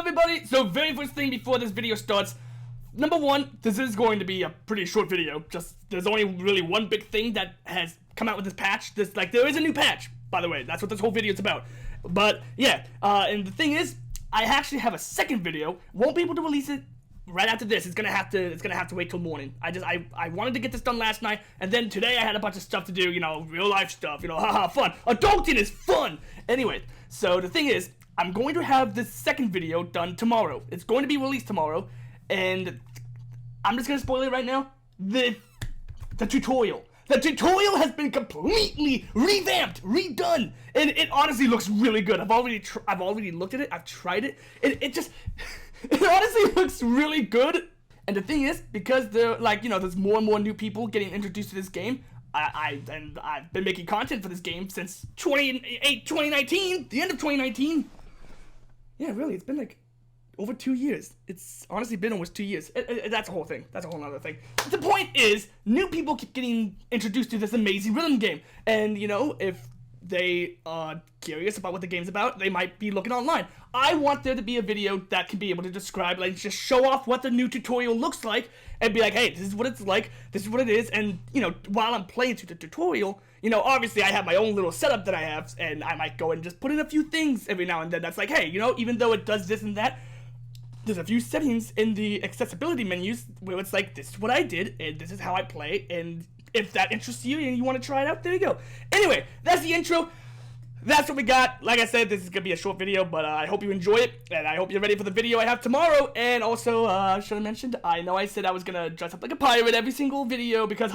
everybody! So very first thing before this video starts, number one, this is going to be a pretty short video. Just, there's only really one big thing that has come out with this patch. There is a new patch, by the way. That's what this whole video is about. But yeah, and the thing is, I actually have a second video. Won't be able to release it right after this. It's gonna have to wait till morning. I wanted to get this done last night, and then today I had a bunch of stuff to do, you know, real life stuff, you know, haha, fun. Adulting is fun! Anyway, so the thing is, I'm going to have this second video done tomorrow. It's going to be released tomorrow, and I'm just gonna spoil it right now. The tutorial. The tutorial has been completely revamped, redone, and it honestly looks really good. I've already looked at it. I've tried it. It honestly looks really good. And the thing is, because there's more and more new people getting introduced to this game. I've been making content for this game since 2019, the end of 2019. Yeah, really, it's been like over 2 years. It's honestly been almost 2 years. That's a whole thing. That's a whole other thing. The point is, new people keep getting introduced to this amazing rhythm game. And, you know, if they are curious about what the game's about, they might be looking online. I want there to be a video that can be able to describe, like, just show off what the new tutorial looks like, and be like, hey, this is what it's like, this is what it is, and, you know, while I'm playing through the tutorial, you know, obviously I have my own little setup that I have, and I might go and just put in a few things every now and then that's like, hey, you know, even though it does this and that, there's a few settings in the accessibility menus where it's like, this is what I did, and this is how I play, and if that interests you and you want to try it out, there you go. Anyway, that's the intro. That's what we got. Like I said, this is going to be a short video, but I hope you enjoy it, and I hope you're ready for the video I have tomorrow. And also, should have mentioned, I know I said I was going to dress up like a pirate every single video because,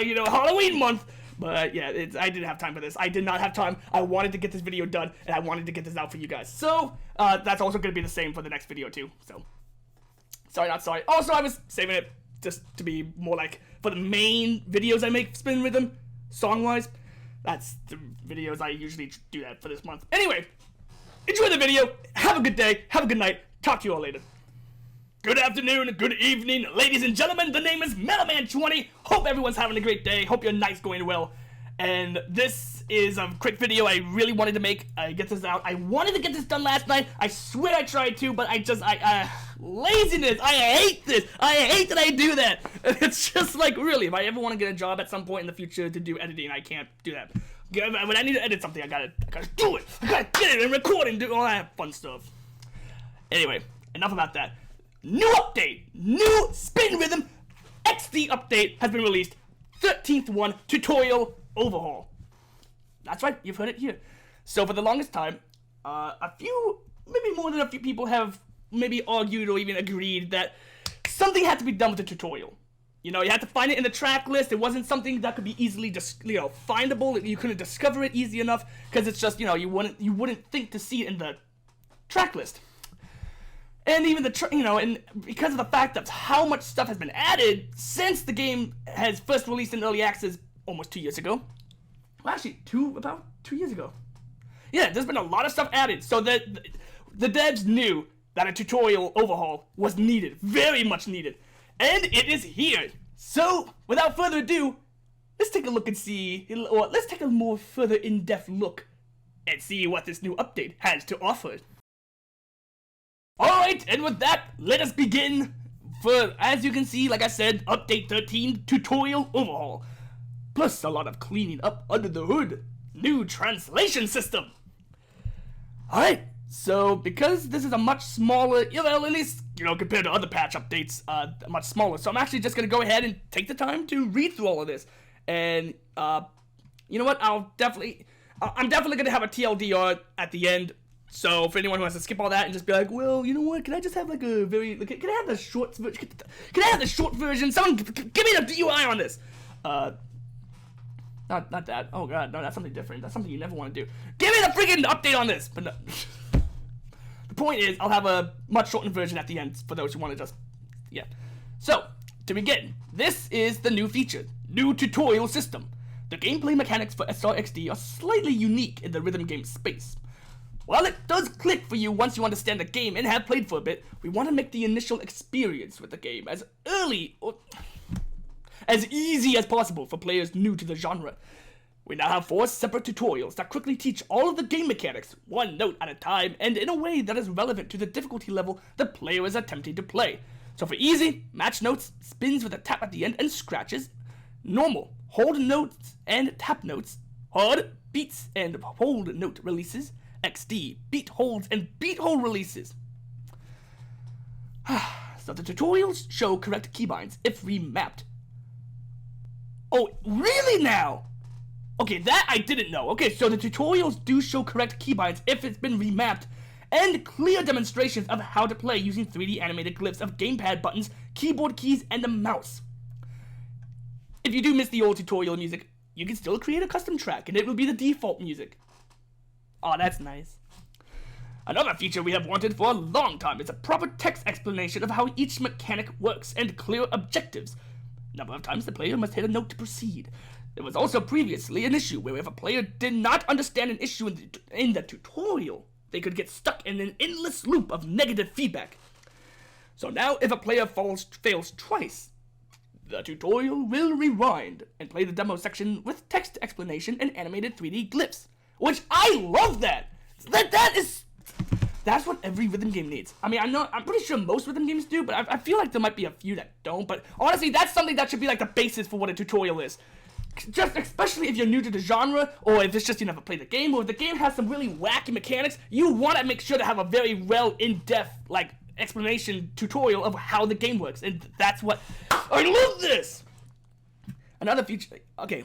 you know, Halloween month. But yeah, I didn't have time for this. I did not have time. I wanted to get this video done, and I wanted to get this out for you guys. So, that's also going to be the same for the next video, too. So, sorry, not sorry. Also, I was saving it just to be more like for the main videos I make spin rhythm, song-wise. That's the videos I usually do that for this month. Anyway, enjoy the video. Have a good day. Have a good night. Talk to you all later. Good afternoon, good evening, ladies and gentlemen. The name is Metalman20. Hope everyone's having a great day. Hope your night's going well. And this is a quick video I really wanted to make. Get this out. I wanted to get this done last night. I swear I tried to, but laziness. I hate this. I hate that I do that. It's just like, really, if I ever want to get a job at some point in the future to do editing, I can't do that. When I need to edit something, I gotta do it. I gotta get it and record and do all that fun stuff. Anyway, enough about that. New update. New spin rhythm XD update has been released. 13th one, tutorial overhaul. That's right, you've heard it here. So for the longest time, maybe more than a few people have maybe argued or even agreed that something had to be done with the tutorial. You know, you had to find it in the track list. It wasn't something that could be easily findable. You couldn't discover it easy enough because it's just, you know, you wouldn't think to see it in the track list. And even and because of the fact of how much stuff has been added since the game has first released in early access almost 2 years ago. Well, actually, about 2 years ago. Yeah, there's been a lot of stuff added, so that the devs knew that a tutorial overhaul was needed, very much needed, and it is here. So, without further ado, let's take a look and see, or let's take a more further in-depth look and see what this new update has to offer. Alright, and with that, let us begin. For, as you can see, like I said, Update 13 Tutorial Overhaul. Plus a lot of cleaning up under the hood. New translation system. Alright, so because this is a much smaller, at least, compared to other patch updates, much smaller. So I'm actually just going to go ahead and take the time to read through all of this. And, you know what, I'm definitely going to have a TLDR at the end. So, for anyone who wants to skip all that and just be like, well, you know what, can I just have like a very, can I have the short version? Can I have the short version? Someone, give me the DUI on this. Not that. Oh god, no, that's something different. That's something you never want to do. Give me the freaking update on this. But no. The point is, I'll have a much shortened version at the end for those who want to just, yeah. So, to begin, this is the new feature, new tutorial system. The gameplay mechanics for SRXD are slightly unique in the rhythm game space. While it does click for you once you understand the game and have played for a bit, we want to make the initial experience with the game as easy as possible for players new to the genre. We now have 4 separate tutorials that quickly teach all of the game mechanics, one note at a time, and in a way that is relevant to the difficulty level the player is attempting to play. So for easy, match notes, spins with a tap at the end, and scratches. Normal, hold notes and tap notes. Hard, beats and hold note releases. XD, beat holds and beat hold releases. So the tutorials show correct keybinds if remapped. Oh, really now? Okay, that I didn't know. Okay, so the tutorials do show correct keybinds if it's been remapped, and clear demonstrations of how to play using 3D animated glyphs of gamepad buttons, keyboard keys, and the mouse. If you do miss the old tutorial music, you can still create a custom track, and it will be the default music. Oh, that's nice. Another feature we have wanted for a long time is a proper text explanation of how each mechanic works and clear objectives. Number of times the player must hit a note to proceed. There was also previously an issue where if a player did not understand an issue in the tutorial, they could get stuck in an endless loop of negative feedback. So now if a player fails twice, the tutorial will rewind and play the demo section with text explanation and animated 3D glyphs. Which I love that! That's what every rhythm game needs. I mean, I'm pretty sure most rhythm games do, but I feel like there might be a few that don't. But honestly, that's something that should be like the basis for what a tutorial is. Just especially if you're new to the genre, or if it's just you never played the game, or if the game has some really wacky mechanics, you want to make sure to have a very well in-depth like explanation tutorial of how the game works, and that's what I love this. Another feature, okay,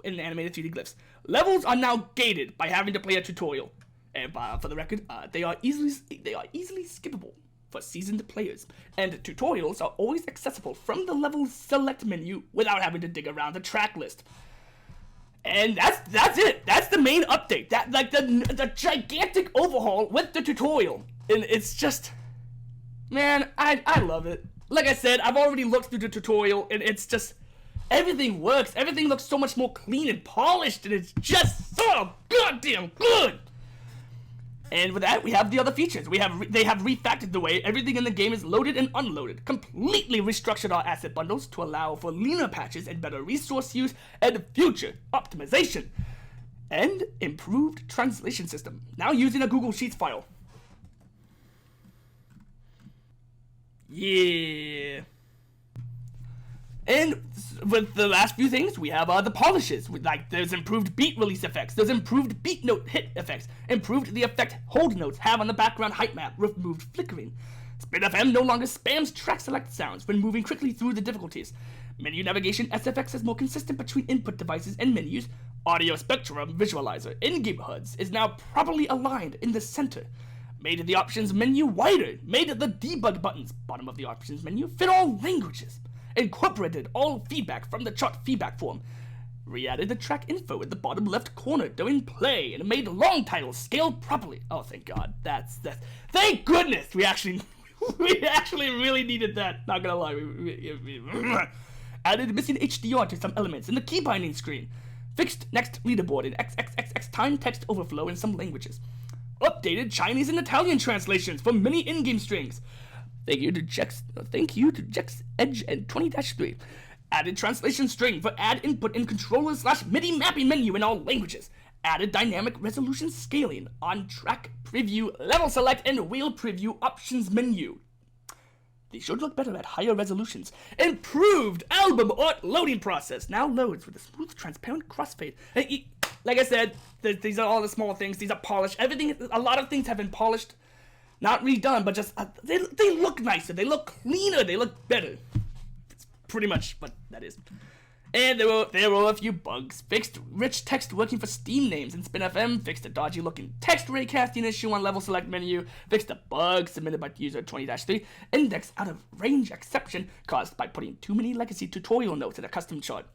in animated 3D glyphs, levels are now gated by having to play a tutorial, and for the record, they are easily skippable for seasoned players, and tutorials are always accessible from the level select menu without having to dig around the track list. And that's it. That's the main update. That like the gigantic overhaul with the tutorial, and it's just, man, I love it. Like I said, I've already looked through the tutorial, and it's just everything works. Everything looks so much more clean and polished, and it's just so goddamn good. And with that, we have the other features. They have refactored the way everything in the game is loaded and unloaded, completely restructured our asset bundles to allow for leaner patches and better resource use and future optimization, and improved translation system, now using a Google Sheets file. Yeah. And with the last few things, we have the polishes. Like, there's improved beat release effects, there's improved beat note hit effects, improved the effect hold notes have on the background height map, removed flickering. Spin FM no longer spams track select sounds when moving quickly through the difficulties. Menu navigation SFX is more consistent between input devices and menus. Audio spectrum visualizer in-game HUDs is now properly aligned in the center. Made the options menu wider, made the debug buttons, bottom of the options menu, fit all languages. Incorporated all feedback from the chart feedback form. Re-added the track info at the bottom left corner during play, and made long titles scale properly. Oh, thank God. That's thank goodness we actually really needed that. Not gonna lie. Added missing HDR to some elements in the key binding screen. Fixed next leaderboard in XXXX time text overflow in some languages. Updated Chinese and Italian translations for many in-game strings. Thank you to Jex Edge and 20-3. Added translation string for add input in controller/MIDI mapping menu in all languages. Added dynamic resolution scaling on track preview, level select, and wheel preview options menu. They should look better at higher resolutions. Improved album art loading process. Now loads with a smooth, transparent crossfade. Like I said, these are all the small things. These are polished. A lot of things have been polished. Not redone, but just, they look nicer, they look cleaner, they look better. That's pretty much what that is. And there were a few bugs. Fixed rich text working for Steam names in SpinFM, fixed a dodgy looking text raycasting issue on level select menu, fixed a bug submitted by user 20-3, index out of range exception caused by putting too many legacy tutorial notes in a custom chart.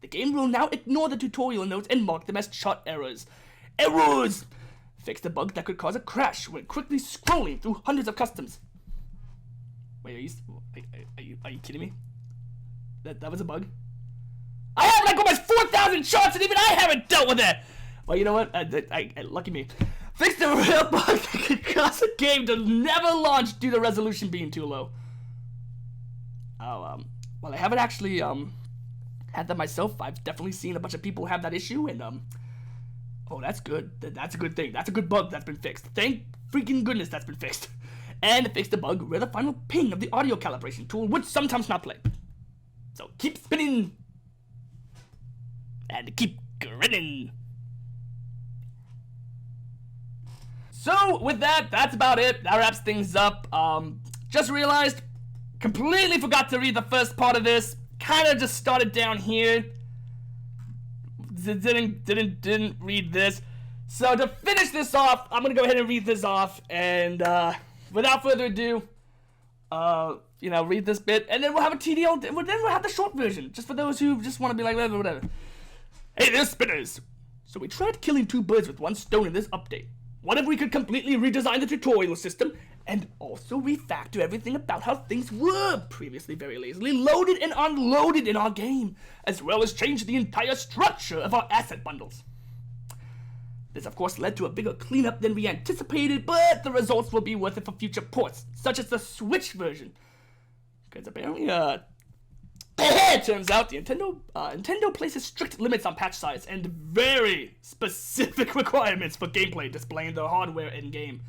The game will now ignore the tutorial notes and mark them as chart errors. Errors! Fixed a bug that could cause a crash when quickly scrolling through hundreds of customs. Wait, are you kidding me? That was a bug? I have like almost 4,000 charts and even I haven't dealt with it! Well, you know what? Lucky me. Fixed a real bug that could cause a game to never launch due to resolution being too low. Oh, well, I haven't actually, had that myself. I've definitely seen a bunch of people have that issue, and oh, that's good. That's a good thing. That's a good bug that's been fixed. Thank freaking goodness that's been fixed. And to fix the bug, where the final ping of the audio calibration tool would sometimes not play. So keep spinning and keep grinning. So with that, that's about it. That wraps things up. Just realized, completely forgot to read the first part of this. Kind of just started down here. Didn't read this. So to finish this off, I'm gonna go ahead and read this off, and without further ado, read this bit, and then we'll have a TDL. Then we'll have the short version, just for those who just want to be like whatever. Hey there, spinners. So we tried killing 2 birds with 1 stone in this update. What if we could completely redesign the tutorial system and also refactor everything about how things were previously very lazily loaded and unloaded in our game, as well as change the entire structure of our asset bundles? This of course led to a bigger cleanup than we anticipated, but the results will be worth it for future ports, such as the Switch version. Because apparently, it turns out the Nintendo places strict limits on patch size and very specific requirements for gameplay displaying the hardware in-game.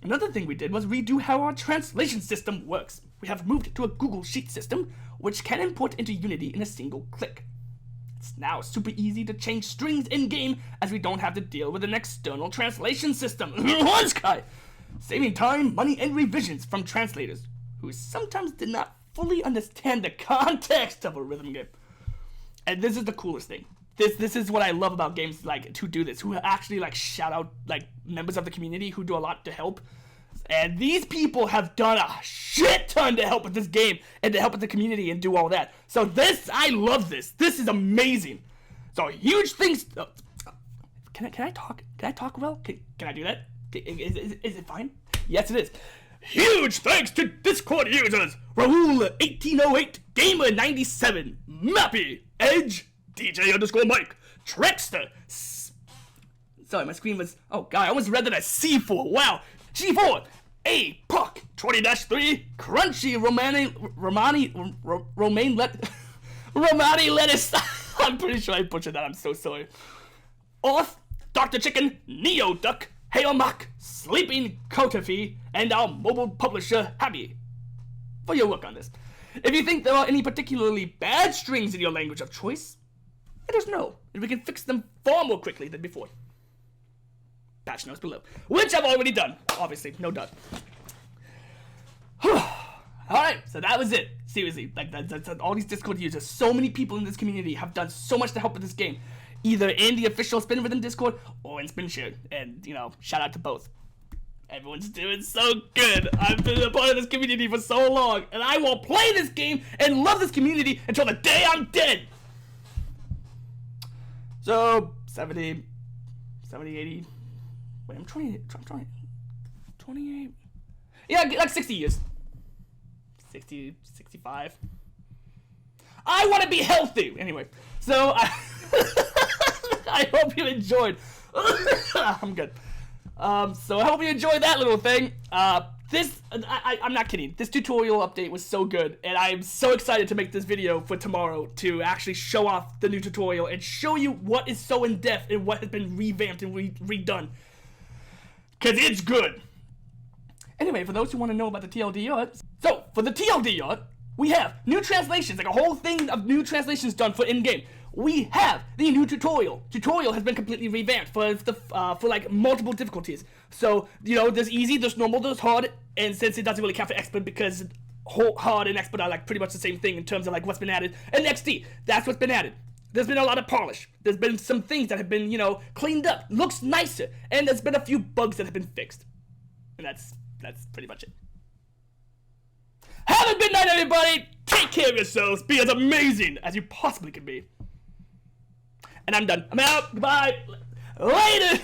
Another thing we did was redo how our translation system works. We have moved to a Google Sheet system, which can import into Unity in a single click. It's now super easy to change strings in-game, as we don't have to deal with an external translation system. Saving time, money, and revisions from translators, who sometimes did not fully understand the context of a rhythm game. And this is the coolest thing. This is what I love about games like who do this, who actually like shout out like members of the community who do a lot to help. And these people have done a shit ton to help with this game and to help with the community and do all that. So I love this. This is amazing. So huge things. Can I talk? Can I talk well? Can I do that? Is it fine? Yes, it is. Huge thanks to Discord users Raul1808, Gamer97, Mappy, Edge, DJ_Mike, Trexter. Sorry, my screen was. Oh god, I almost read that as C4. Wow. G4, A Puck 20-3, Crunchy Romani lettuce. I'm pretty sure I butchered that. I'm so sorry. Off, Dr. Chicken, Neo Duck, Hayomak, Sleeping Kotafi, and our mobile publisher, Happy, for your work on this. If you think there are any particularly bad strings in your language of choice, let us know, and we can fix them far more quickly than before. Patch notes below, which I've already done, obviously, no doubt. Alright, so that was it. Seriously, like that's all these Discord users, so many people in this community have done so much to help with this game, either in the official Spin Rhythm Discord or in SpinShare, and shout out to both. Everyone's doing so good. I've been a part of this community for so long, and I will play this game and love this community until the day I'm dead. So 70, 80. Wait, I'm 28. Yeah, like 60 years. 60, 65. I want to be healthy. Anyway, so I hope you enjoyed. I'm good. So I hope you enjoyed that little thing. I'm not kidding. This tutorial update was so good, and I'm so excited to make this video for tomorrow to actually show off the new tutorial and show you what is so in-depth and what has been revamped and redone. Because it's good. Anyway, for those who want to know about the TLDR, so for the TLDR, we have new translations, like a whole thing of new translations done for in-game. We have the new tutorial. Tutorial has been completely revamped for like multiple difficulties. So, there's easy, there's normal, there's hard, and since it doesn't really count for expert because hard and expert are like pretty much the same thing in terms of like what's been added. And XD, that's what's been added. There's been a lot of polish. There's been some things that have been, cleaned up, looks nicer, and there's been a few bugs that have been fixed. And that's pretty much it. Have a good night, everybody! Take care of yourselves, be as amazing as you possibly can be. And I'm done. I'm out. Goodbye. Later.